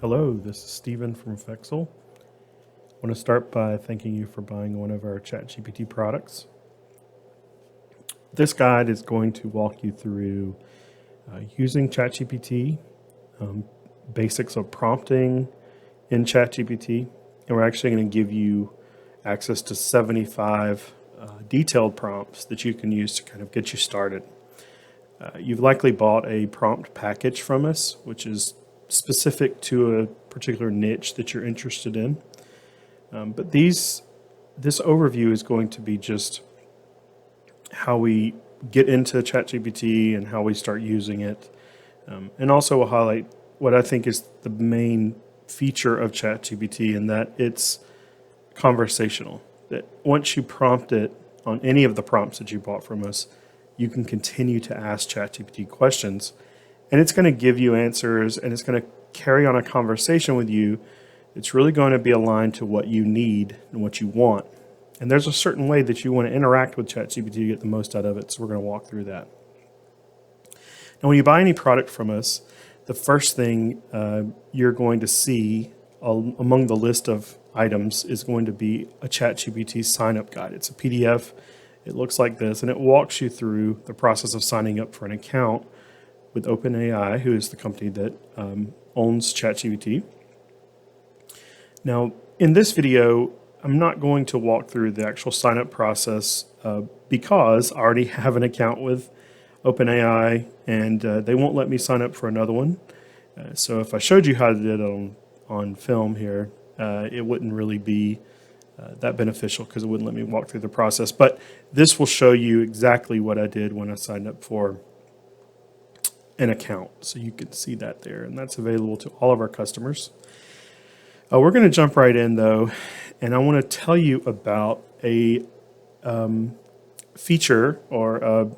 Hello, this is Stephen from Fexyl. I want to start by thanking you for buying one of our ChatGPT products. This guide is going to walk you through using ChatGPT, basics of prompting in ChatGPT, and we're actually going to give you access to 75 detailed prompts that you can use to kind of get you started. You've likely bought a prompt package from us, which is specific to a particular niche that you're interested in. But this overview is going to be just how we get into ChatGPT and how we start using it. And also will highlight what I think is the main feature of ChatGPT, in that it's conversational. That once you prompt it on any of the prompts that you bought from us, you can continue to ask ChatGPT questions, and it's going to give you answers, and it's going to carry on a conversation with you. It's really going to be aligned to what you need and what you want. And there's a certain way that you want to interact with ChatGPT to get the most out of it, so we're going to walk through that. Now, when you buy any product from us, the first thing you're going to see among the list of items is going to be a ChatGPT sign-up guide. It's a PDF. It looks like this, and it walks you through the process of signing up for an account with OpenAI, who is the company that owns ChatGPT. Now, in this video, I'm not going to walk through the actual sign-up process because I already have an account with OpenAI, and they won't let me sign up for another one. So if I showed you how to do it on film here, it wouldn't really be that beneficial because it wouldn't let me walk through the process. But this will show you exactly what I did when I signed up for an account. So you can see that there, and that's available to all of our customers. We're going to jump right in though, and I want to tell you about a feature or a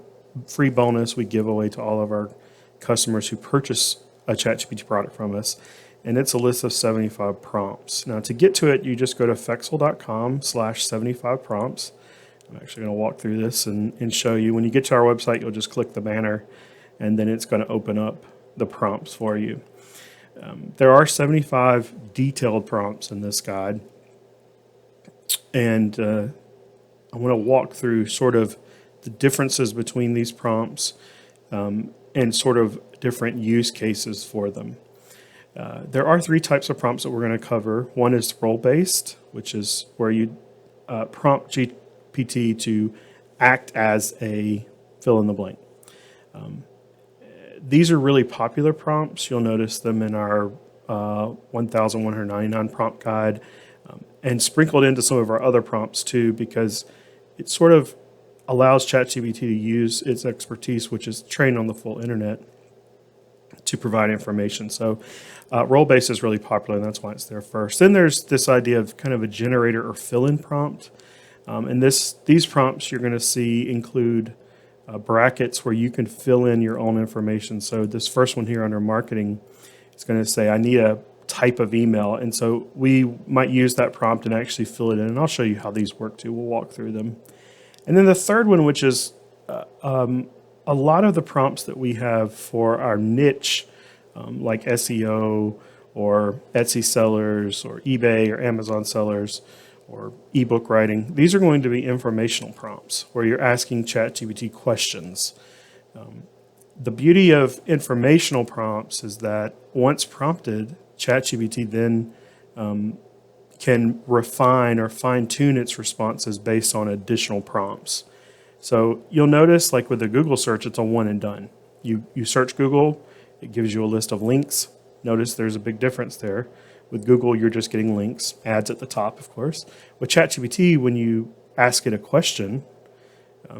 free bonus we give away to all of our customers who purchase a ChatGPT product from us. And it's a list of 75 prompts. Now, to get to it, you just go to fexyl.com/75 prompts. I'm actually going to walk through this and show you. When you get to our website, you'll just click the banner, and then it's going to open up the prompts for you. There are 75 detailed prompts in this guide, and I want to walk through sort of the differences between these prompts and sort of different use cases for them. There are three types of prompts that we're going to cover. One is role-based, which is where you prompt GPT to act as a fill-in-the-blank. These are really popular prompts. You'll notice them in our 1,199 prompt guide and sprinkled into some of our other prompts too, because it sort of allows ChatGPT to use its expertise, which is trained on the full internet, to provide information. So role-based is really popular, and that's why it's there first. Then there's this idea of kind of a generator or fill-in prompt. And these prompts you're going to see include brackets where you can fill in your own information. So this first one here under marketing is going to say, I need a type of email. And so we might use that prompt and actually fill it in. And I'll show you how these work too. We'll walk through them. And then the third one, which is a lot of the prompts that we have for our niche, like SEO or Etsy sellers or eBay or Amazon sellers or ebook writing, these are going to be informational prompts where you're asking ChatGPT questions. The beauty of informational prompts is that once prompted, ChatGPT then can refine or fine-tune its responses based on additional prompts. So you'll notice, like with the Google search, it's a one and done. You search Google, it gives you a list of links. Notice there's a big difference there. With Google, you're just getting links, ads at the top, of course. With ChatGPT, when you ask it a question,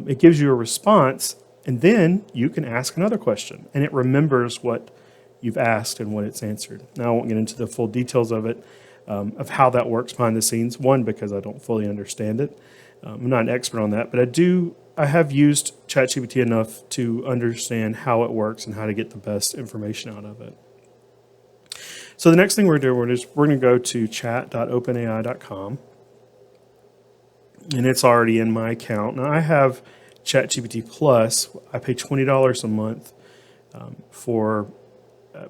it gives you a response, and then you can ask another question, and it remembers what you've asked and what it's answered. Now, I won't get into the full details of it, of how that works behind the scenes. One, because I don't fully understand it. I'm not an expert on that, but I have used ChatGPT enough to understand how it works and how to get the best information out of it. So the next thing we're doing is we're going to go to chat.openai.com, and it's already in my account. Now I have ChatGPT Plus. I pay $20 a month for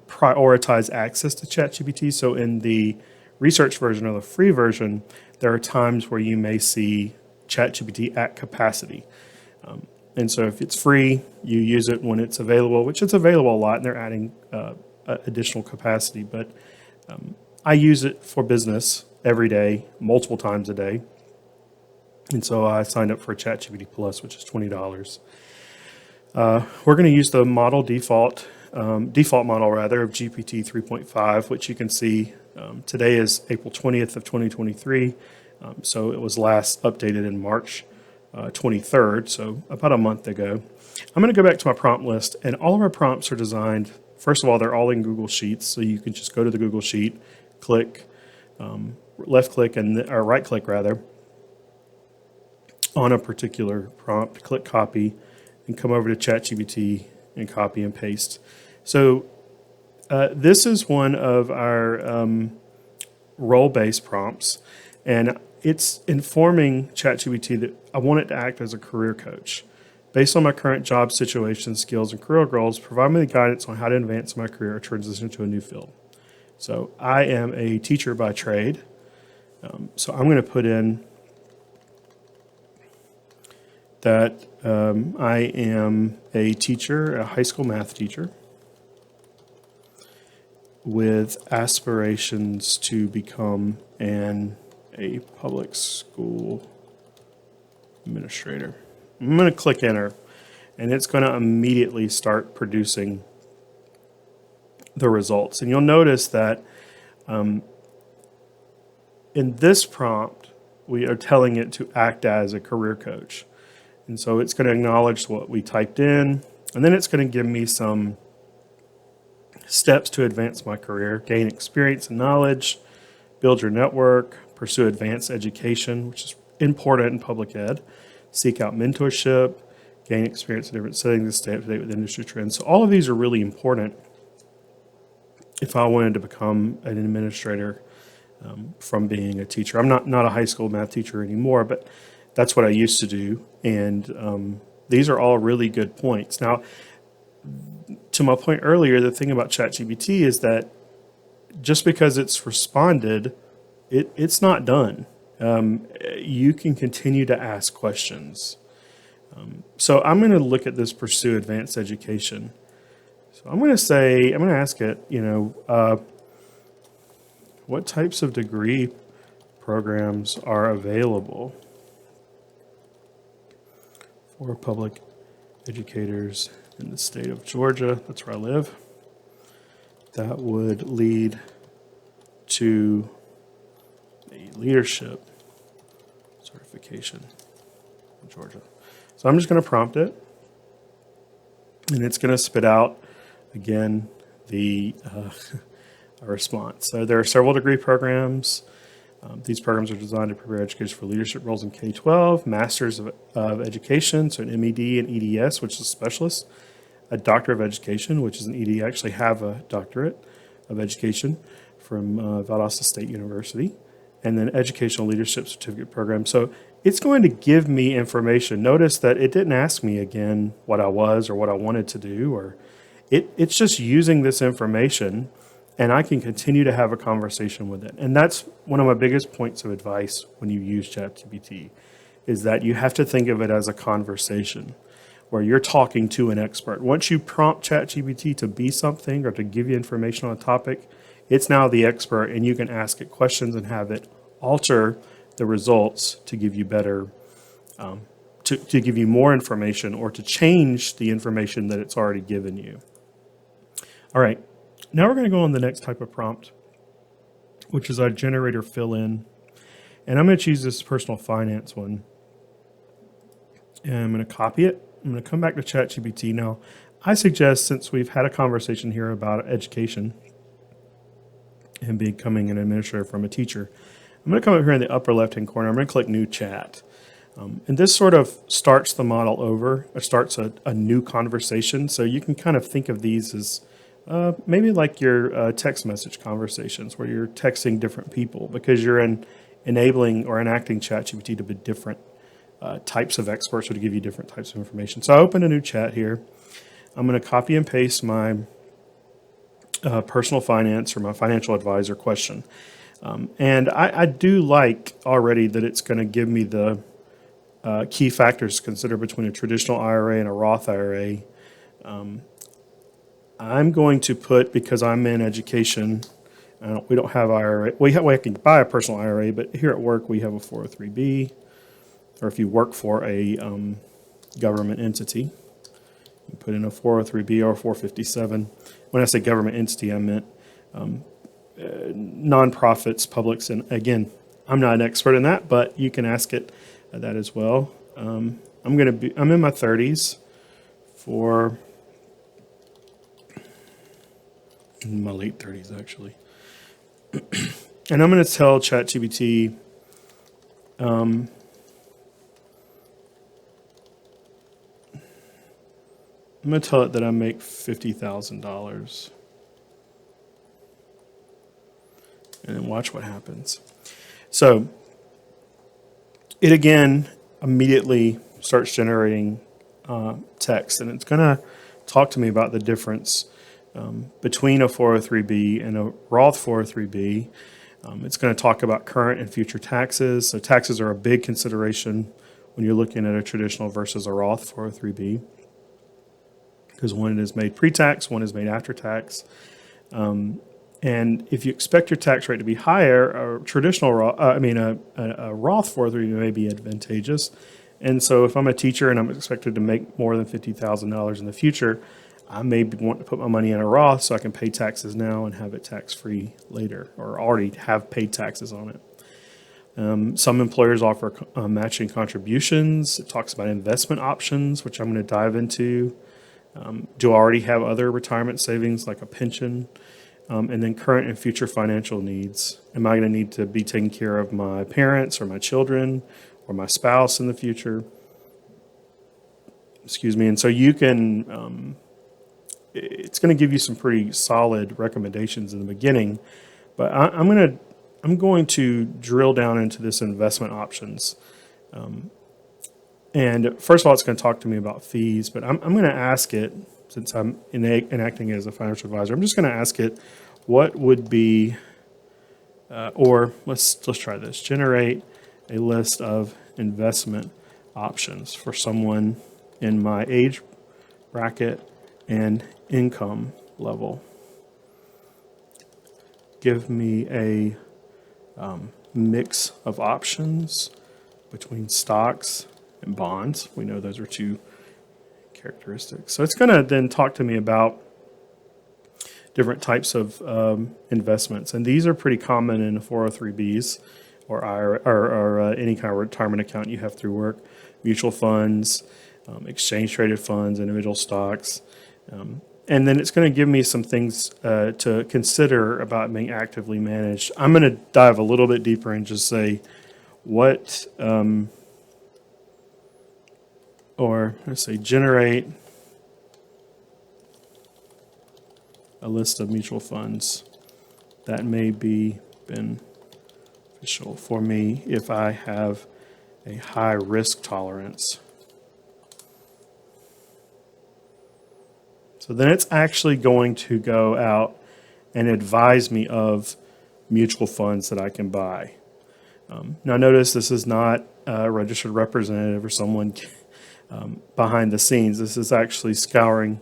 prioritize access to ChatGPT. So in the research version or the free version, there are times where you may see ChatGPT at capacity. And so if it's free, you use it when it's available, which it's available a lot, and they're adding additional capacity. But I use it for business every day, multiple times a day. And so I signed up for ChatGPT Plus, which is $20. We're going to use the default model of GPT 3.5, which you can see today is April 20th of 2023. So it was last updated in March 23rd, so about a month ago. I'm going to go back to my prompt list, and all of our prompts are designed, first of all, they're all in Google Sheets, so you can just go to the Google Sheet, click, left click, or right click rather, on a particular prompt, click copy, and come over to ChatGPT and copy and paste. So this is one of our role-based prompts, and it's informing ChatGPT that I want it to act as a career coach. Based on my current job situation, skills, and career goals, provide me the guidance on how to advance my career or transition to a new field. So I am a teacher by trade. So I'm going to put in that I am a teacher, a high school math teacher, with aspirations to become a public school administrator. I'm going to click enter, and it's going to immediately start producing the results. And you'll notice that in this prompt, we are telling it to act as a career coach. And so it's going to acknowledge what we typed in, and then it's going to give me some steps to advance my career, gain experience and knowledge, build your network, pursue advanced education, which is important in public ed, seek out mentorship, gain experience in different settings, stay up to date with industry trends. So all of these are really important if I wanted to become an administrator from being a teacher. I'm not a high school math teacher anymore, but that's what I used to do. And these are all really good points. Now, to my point earlier, the thing about ChatGPT is that just because it's responded, it's not done. You can continue to ask questions. So I'm going to look at this pursue advanced education. So I'm going to ask it, what types of degree programs are available for public educators in the state of Georgia, that's where I live, that would lead to a leadership certification in Georgia. So I'm just going to prompt it, and it's going to spit out, again, the response. So there are several degree programs. These programs are designed to prepare educators for leadership roles in K-12, Masters of Education, so an MED and EDS, which is a specialist, a Doctor of Education, which is an ED. I actually have a Doctorate of Education from Valdosta State University, and then Educational Leadership Certificate Program. So it's going to give me information. Notice that it didn't ask me again what I was or what I wanted to do, or it's just using this information, and I can continue to have a conversation with it. And that's one of my biggest points of advice when you use ChatGPT, is that you have to think of it as a conversation where you're talking to an expert. Once you prompt ChatGPT to be something or to give you information on a topic, it's now the expert, and you can ask it questions and have it alter the results to give you better, to give you more information, or to change the information that it's already given you. All right. Now we're going to go on the next type of prompt, which is our generator fill-in. And I'm going to choose this personal finance one. And I'm going to copy it. I'm going to come back to ChatGPT. Now, I suggest, since we've had a conversation here about education and becoming an administrator from a teacher, I'm going to come up here in the upper left-hand corner. I'm going to click New Chat. And this sort of starts the model over, or starts a new conversation. So you can kind of think of these as maybe like your text message conversations where you're texting different people, because you're enabling or enacting ChatGPT to be different types of experts, or to give you different types of information. So I open a new chat here. I'm going to copy and paste my personal finance or my financial advisor question. And I do like already that it's going to give me the key factors to consider between a traditional IRA and a Roth IRA. I'm going to put, because I'm in education, we don't have IRA. We can buy a personal IRA, but here at work we have a 403B, or if you work for a government entity, you put in a 403B or 457. When I say government entity, I meant nonprofits, publics, and again, I'm not an expert in that, but you can ask it that as well. I'm in my 30s in my late 30s actually, and I'm going to tell ChatGPT. I'm going to tell it that I make $50,000, and then watch what happens. So it again immediately starts generating text, and it's going to talk to me about the difference between a 403B and a Roth 403B. It's going to talk about current and future taxes. So taxes are a big consideration when you're looking at a traditional versus a Roth 403B, because one is made pre-tax, one is made after tax. And if you expect your tax rate to be higher, a traditional a Roth 403B may be advantageous. And so if I'm a teacher and I'm expected to make more than $50,000 in the future, I may want to put my money in a Roth so I can pay taxes now and have it tax-free later, or already have paid taxes on it. Some employers offer matching contributions. It talks about investment options, which I'm going to dive into. Do I already have other retirement savings like a pension? And then current and future financial needs. Am I going to need to be taking care of my parents or my children or my spouse in the future? Excuse me. And so you can, it's going to give you some pretty solid recommendations in the beginning, but I'm going to drill down into this investment options. And first of all, it's going to talk to me about fees, but I'm going to ask it, since I'm enacting as a financial advisor, I'm just going to ask it what would be, or let's try this, generate a list of investment options for someone in my age bracket and income level. Give me a mix of options between stocks and bonds. We know those are two characteristics. So it's going to then talk to me about different types of investments, and these are pretty common in 403Bs or IRA, or any kind of retirement account you have through work. Mutual funds, exchange traded funds, individual stocks, and then it's going to give me some things to consider about being actively managed. I'm going to dive a little bit deeper and just say what, or let's say generate a list of mutual funds that may be beneficial for me if I have a high risk tolerance. So then it's actually going to go out and advise me of mutual funds that I can buy. Now notice this is not a registered representative or someone behind the scenes. This is actually scouring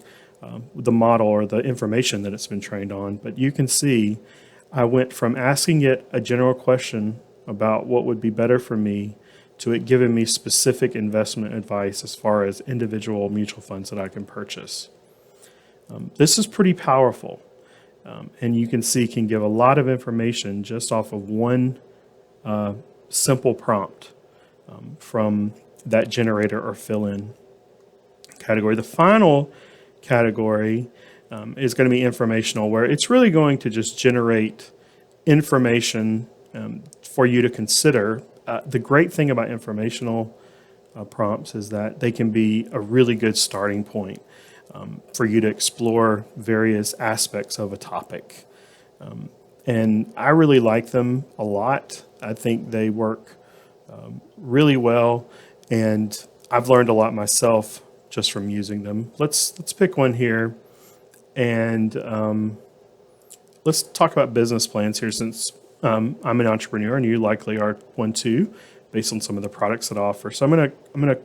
the model or the information that it's been trained on. But you can see I went from asking it a general question about what would be better for me to it giving me specific investment advice as far as individual mutual funds that I can purchase. This is pretty powerful, and you can see can give a lot of information just off of one simple prompt from that generator or fill-in category. The final category is going to be informational, where it's really going to just generate information for you to consider. The great thing about informational prompts is that they can be a really good starting point for you to explore various aspects of a topic. And I really like them a lot. I think they work really well, and I've learned a lot myself just from using them. Let's pick one here, and let's talk about business plans here, since I'm an entrepreneur and you likely are one too, based on some of the products that I offer. So I'm gonna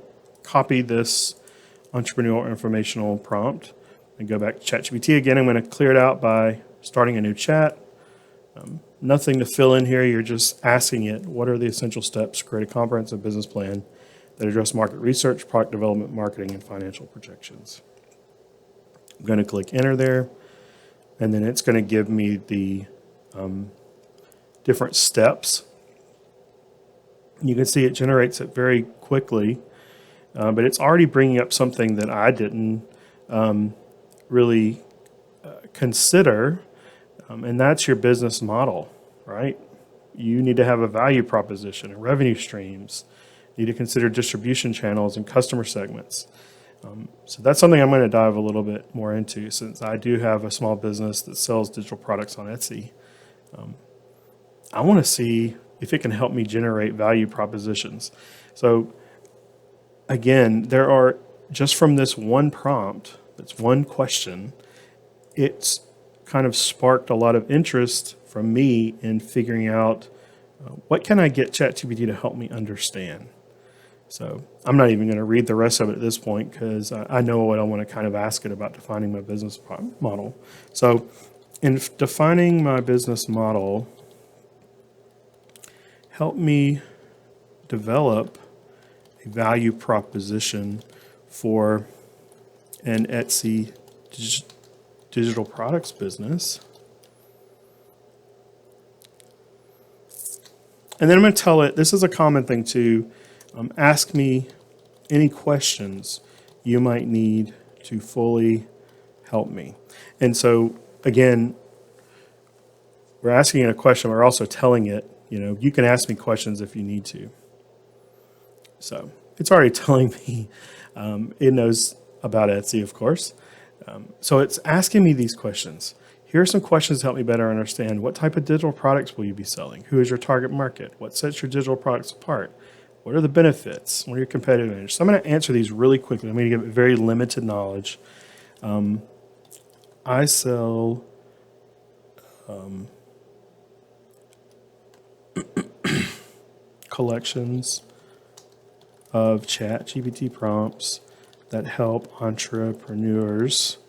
copy this entrepreneurial informational prompt and go back to ChatGPT again. I'm going to clear it out by starting a new chat. Nothing to fill in here. You're just asking it, what are the essential steps to create a comprehensive business plan that address market research, product development, marketing, and financial projections. I'm going to click enter there, and then it's going to give me the different steps. You can see it generates it very quickly, but it's already bringing up something that I didn't really consider, and that's your business model, right? You need to have a value proposition and revenue streams. You need to consider distribution channels and customer segments. So that's something I'm going to dive a little bit more into, since I do have a small business that sells digital products on Etsy. I want to see if it can help me generate value propositions. So again, there are, just from this one prompt, that's one question, it's kind of sparked a lot of interest from me in figuring out what can I get ChatGPT to help me understand. So I'm not even going to read the rest of it at this point, because I know what I want to kind of ask it about defining my business model. So in defining my business model, help me develop a value proposition for an Etsy digital products business. And then I'm going to tell it, this is a common thing too, ask me any questions you might need to fully help me. And so again, we're asking it a question, we're also telling it, you can ask me questions if you need to. So it's already telling me, it knows about Etsy, of course. So it's asking me these questions. Here are some questions to help me better understand: what type of digital products will you be selling? Who is your target market? What sets your digital products apart? What are the benefits? What are your competitive advantages? So I'm going to answer these really quickly. I'm going to give it very limited knowledge. I sell collections of ChatGPT prompts that help entrepreneurs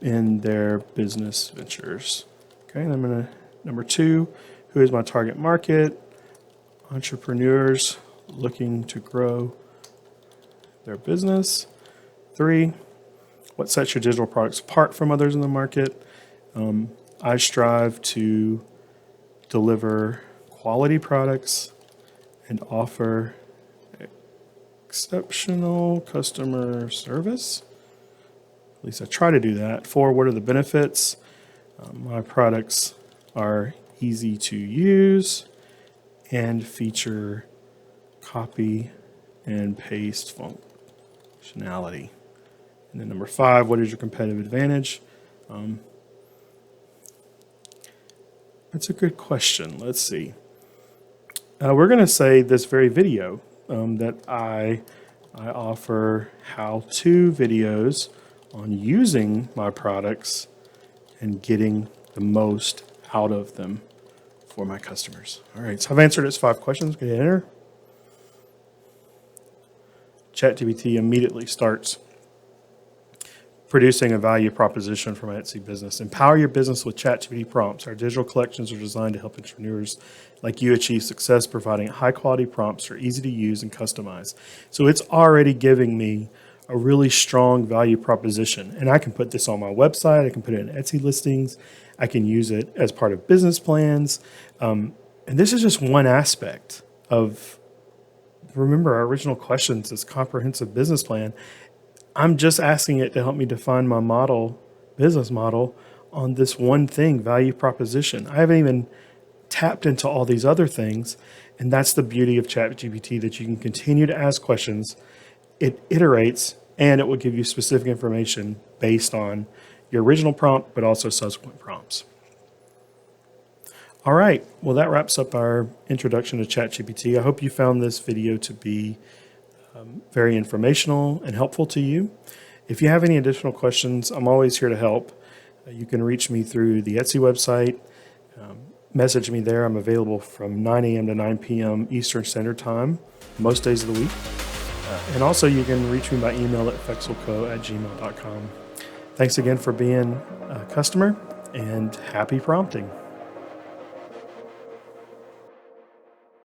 in their business ventures. Okay, and I'm going to, number 2, who is my target market? Entrepreneurs looking to grow their business. 3, what sets your digital products apart from others in the market? I strive to deliver quality products and offer exceptional customer service. At least I try to do that. 4, what are the benefits? My products are easy to use and feature copy and paste functionality. And then number 5, what is your competitive advantage? That's a good question. Let's see. We're going to say this very video that I offer how-to videos on using my products and getting the most out of them for my customers. All right, so I've answered its 5 questions. Go ahead and enter. ChatGPT immediately starts producing a value proposition for my Etsy business. Empower your business with ChatGPT prompts. Our digital collections are designed to help entrepreneurs like you achieve success, providing high-quality prompts that are easy to use and customize. So it's already giving me a really strong value proposition. And I can put this on my website. I can put it in Etsy listings. I can use it as part of business plans. And this is just one aspect of, remember, our original questions, this comprehensive business plan. I'm just asking it to help me define my business model on this one thing, value proposition. I haven't even tapped into all these other things. And that's the beauty of ChatGPT, that you can continue to ask questions. It iterates, and it will give you specific information based on your original prompt, but also subsequent prompts. All right, well, that wraps up our introduction to ChatGPT. I hope you found this video to be very informational and helpful to you. If you have any additional questions, I'm always here to help. You can reach me through the Etsy website. Message me there. I'm available from 9 a.m. to 9 p.m. Eastern Standard Time, most days of the week. And also, you can reach me by email at fexylco@gmail.com. Thanks again for being a customer, and happy prompting.